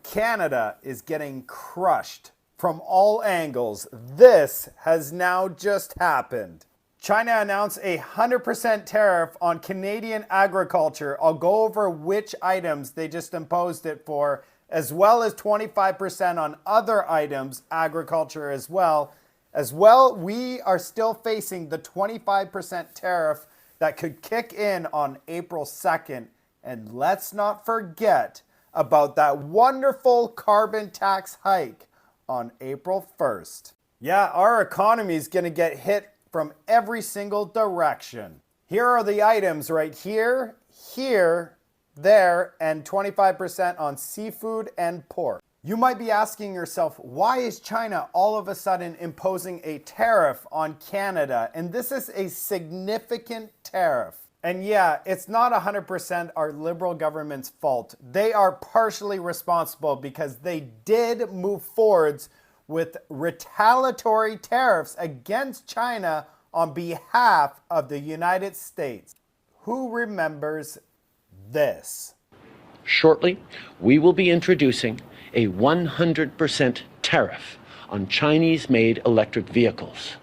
Canada is getting crushed from all angles. This has now just happened. China announced a 100% tariff on Canadian agriculture. I'll go over which items they just imposed it for, as well as 25% on other items, agriculture as well. We are still facing the 25% tariff that could kick in on April 2nd. And let's not forget about that wonderful carbon tax hike on April 1st. Yeah, our economy is going to get hit from every single direction. Here are the items right here, there, and 25% on seafood and pork. You might be asking yourself, why is China all of a sudden imposing a tariff on Canada? And this is a significant tariff. And yeah, it's not 100% our Liberal government's fault. They are partially responsible because they did move forwards with retaliatory tariffs against China on behalf of the United States. Who remembers this? Shortly, we will be introducing a 100% tariff on Chinese-made electric vehicles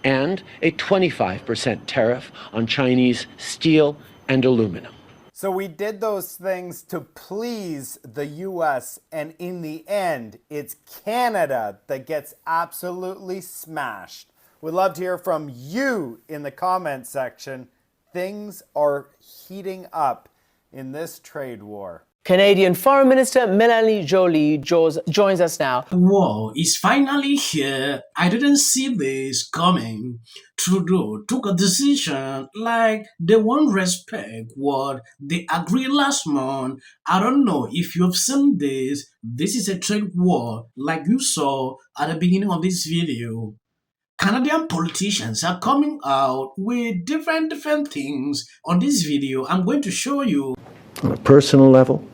and a 25% tariff on Chinese steel and aluminum. So we did those things to please the US, and in the end, it's Canada that gets absolutely smashed. We'd love to hear from you in the comment section. Things are heating up in this trade war. Canadian Foreign Minister Melanie Joly joins us now. The war is finally here. I didn't see this coming. Trudeau took a decision like they won't respect what they agreed last month. I don't know if you've seen this. This is a trade war like you saw at the beginning of this video. Canadian politicians are coming out with different things on this video. I'm going to show you. On a personal level,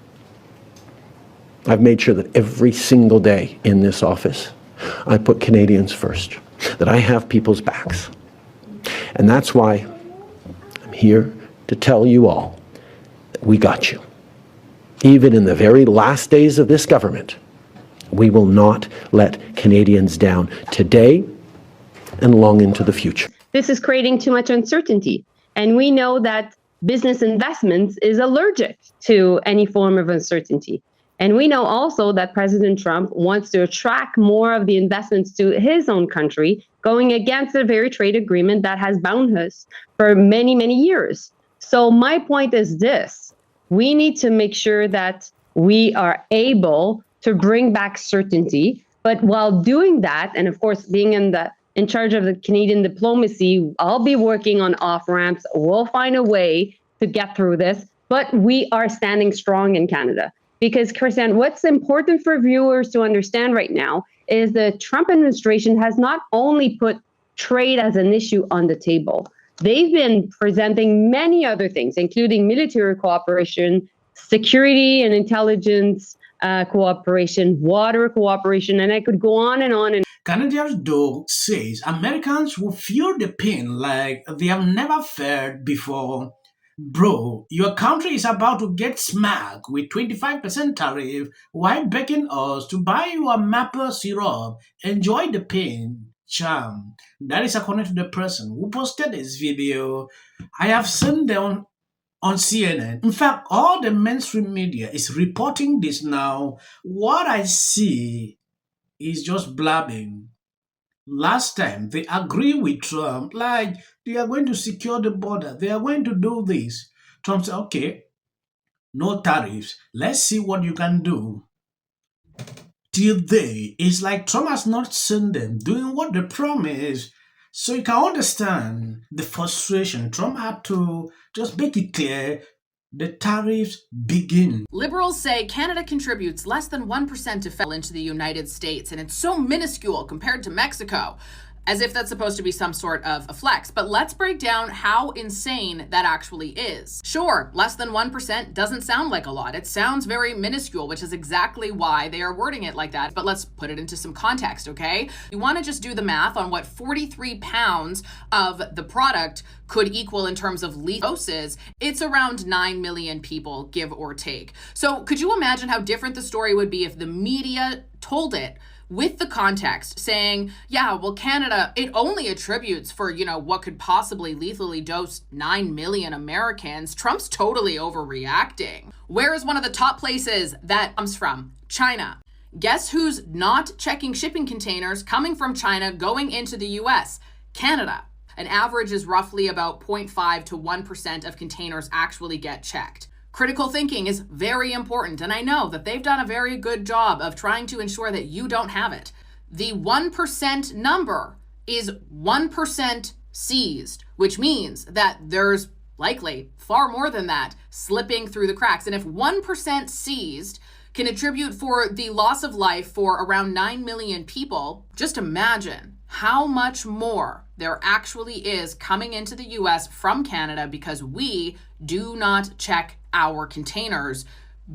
I've made sure that every single day in this office, I put Canadians first, that I have people's backs. And that's why I'm here to tell you all that we got you. Even in the very last days of this government, we will not let Canadians down today and long into the future. This is creating too much uncertainty. And we know that business investments is allergic to any form of uncertainty. And we know also that President Trump wants to attract more of the investments to his own country, going against the very trade agreement that has bound us for many, many years. So my point is this: we need to make sure that we are able to bring back certainty. But while doing that, and of course, being in charge of the Canadian diplomacy, I'll be working on off-ramps. We'll find a way to get through this, but we are standing strong in Canada. Because, Christian, what's important for viewers to understand right now is the Trump administration has not only put trade as an issue on the table, they've been presenting many other things, including military cooperation, security and intelligence cooperation, water cooperation, and I could go on and on. Canadians, though, says Americans will feel the pain like they have never felt before. Bro, your country is about to get smacked with 25% tariff while begging us to buy you a maple syrup. Enjoy the pain, charm. That is according to the person who posted this video. I have seen them on CNN. In fact, all the mainstream media is reporting this now. What I see is just blabbing. Last time, they agree with Trump, like they are going to secure the border. They are going to do this. Trump said, okay, no tariffs. Let's see what you can do. Till they, it's like Trump has not seen them doing what they promised. So you can understand the frustration. Trump had to just make it clear the tariffs begin. Liberals say Canada contributes less than 1% to federal into the United States, and it's so minuscule compared to Mexico. as if that's supposed to be some sort of a flex. But let's break down how insane that actually is. Sure, less than 1% doesn't sound like a lot. It sounds very minuscule, which is exactly why they are wording it like that. But let's put it into some context, okay? You want to just do the math on what 43 pounds of the product could equal in terms of lethal doses. It's around 9 million people, give or take. So could you imagine how different the story would be if the media told it with the context saying, yeah, well, Canada, it only attributes for, what could possibly lethally dose 9 million Americans. Trump's totally overreacting. Where is one of the top places that comes from? China. Guess who's not checking shipping containers coming from China going into the US? Canada. An average is roughly about 0.5 to 1% of containers actually get checked. Critical thinking is very important, and I know that they've done a very good job of trying to ensure that you don't have it. The 1% number is 1% seized, which means that there's likely far more than that slipping through the cracks. And if 1% seized can attribute for the loss of life for around 9 million people, just imagine how much more there actually is coming into the US from Canada because we do not check our containers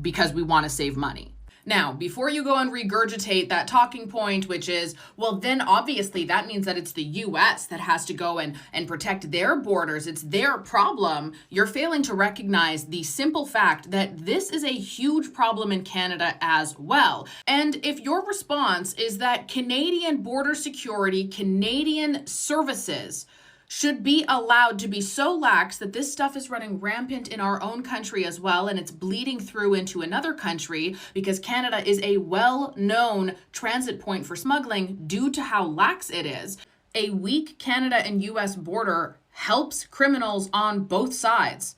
because we want to save money. Now, before you go and regurgitate that talking point, which is, well, then obviously that means that it's the US that has to go and protect their borders. It's their problem. You're failing to recognize the simple fact that this is a huge problem in Canada as well. And if your response is that Canadian border security, Canadian services should be allowed to be so lax that this stuff is running rampant in our own country as well, and it's bleeding through into another country because Canada is a well-known transit point for smuggling due to how lax it is. A weak Canada and US border helps criminals on both sides.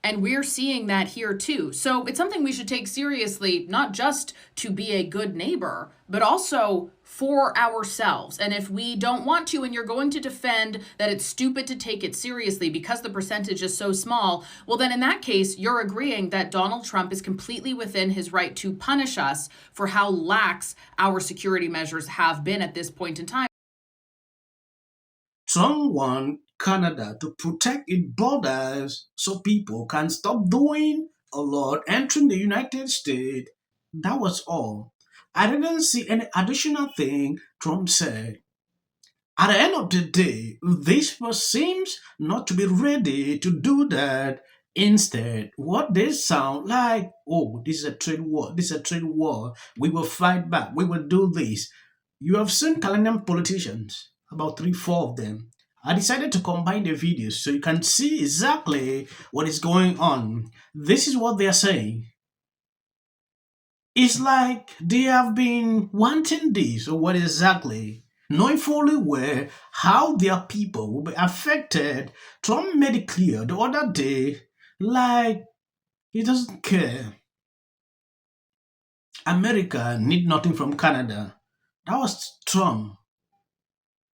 And we're seeing that here too. So it's something we should take seriously, not just to be a good neighbor, but also for ourselves. And if we don't want to, and you're going to defend that it's stupid to take it seriously because the percentage is so small, well, then in that case, you're agreeing that Donald Trump is completely within his right to punish us for how lax our security measures have been at this point in time. Trump wants Canada to protect its borders so people can stop doing a lot entering the United States. That was all. I didn't see any additional thing Trump said. At the end of the day, this seems not to be ready to do that. Instead, what they sound like, oh, this is a trade war, this is a trade war, we will fight back, we will do this. You have seen Canadian politicians, about 3-4 of them. I decided to combine the videos so you can see exactly what is going on. This is what they are saying. It's like they have been wanting this, or what exactly? Knowing fully well how their people will be affected. Trump made it clear the other day, like, he doesn't care. America need nothing from Canada. That was Trump.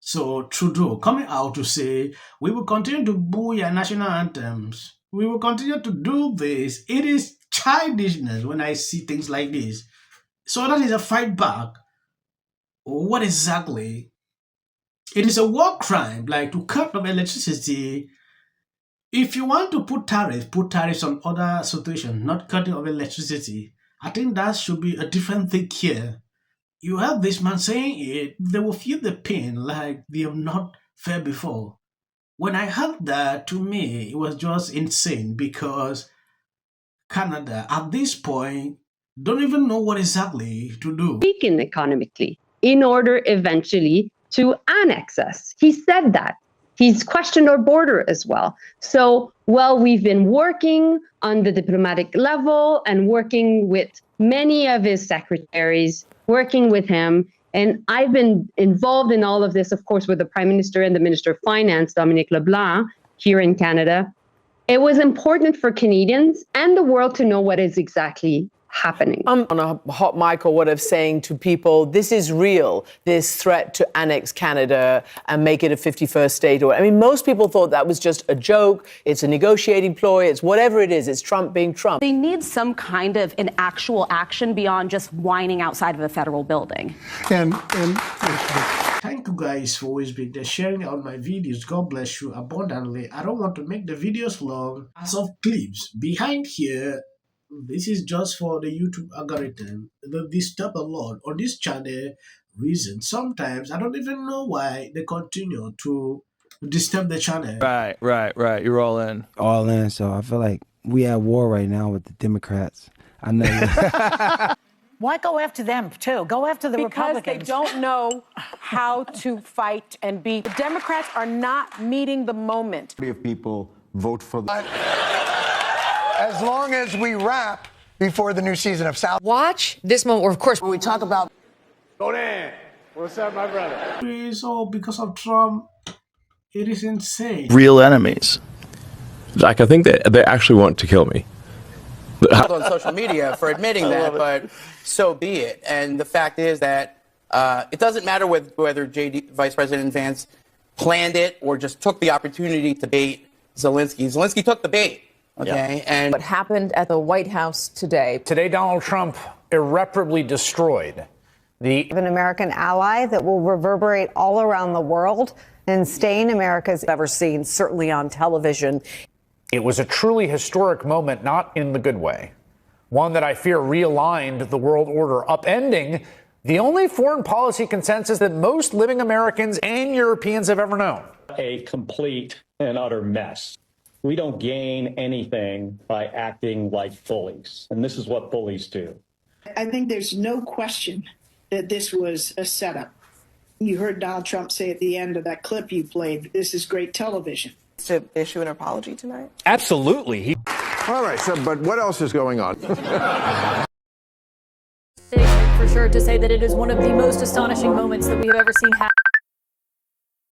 So Trudeau coming out to say, we will continue to boo your national anthems. We will continue to do this. It is childishness when I see things like this. So that is a fight back. What exactly? It is a war crime, like to cut off electricity. If you want to put tariffs on other situations, not cutting off electricity. I think that should be a different thing here. You have this man saying it, they will feel the pain like they have not felt before. When I heard that, to me, it was just insane because Canada, at this point, don't even know what exactly to do. Weaken economically in order eventually to annex us. He said that. He's questioned our border as well. So, well, we've been working on the diplomatic level and working with many of his secretaries, working with him. And I've been involved in all of this, of course, with the Prime Minister and the Minister of Finance, Dominic LeBlanc, here in Canada. It was important for Canadians and the world to know what is exactly happening. I'm on a hot mic or whatever saying to people, this is real, this threat to annex Canada and make it a 51st state. I mean, most people thought that was just a joke. It's a negotiating ploy. It's whatever it is. It's Trump being Trump. They need some kind of an actual action beyond just whining outside of a federal building. And Thank you guys for always being there, sharing out my videos. God bless you abundantly. I don't want to make the videos long. As of clips behind here, this is just for the YouTube algorithm. They disturb a lot on this channel. Reason sometimes I don't even know why they continue to disturb the channel. Right. You're all in. All in. So I feel like we at war right now with the Democrats. I know. Why go after them, too? Go after the Republicans. Because they don't know how to fight and beat. The Democrats are not meeting the moment. If people vote for the... As long as we wrap before the new season of South. Watch this moment, or of course, When we talk about Go Dan. What's up, my brother? It's all because of Trump. It is insane. Real enemies. Like, I think they actually want to kill me. on social media for admitting that, but so be it. And the fact is that it doesn't matter whether Vice President Vance planned it or just took the opportunity to bait Zelensky. Zelensky took the bait, okay? And what happened at the White House today. Today, Donald Trump irreparably destroyed an American ally that will reverberate all around the world and stain America's Ever seen, certainly on television. It was a truly historic moment, not in the good way. One that I fear realigned the world order, upending the only foreign policy consensus that most living Americans and Europeans have ever known. A complete and utter mess. We don't gain anything by acting like bullies, and this is what bullies do. I think there's no question that this was a setup. You heard Donald Trump say at the end of that clip you played, this is great television. To issue an apology tonight? Absolutely. All right, so, but what else is going on? For sure to say that it is one of the most astonishing moments that we have ever seen happen.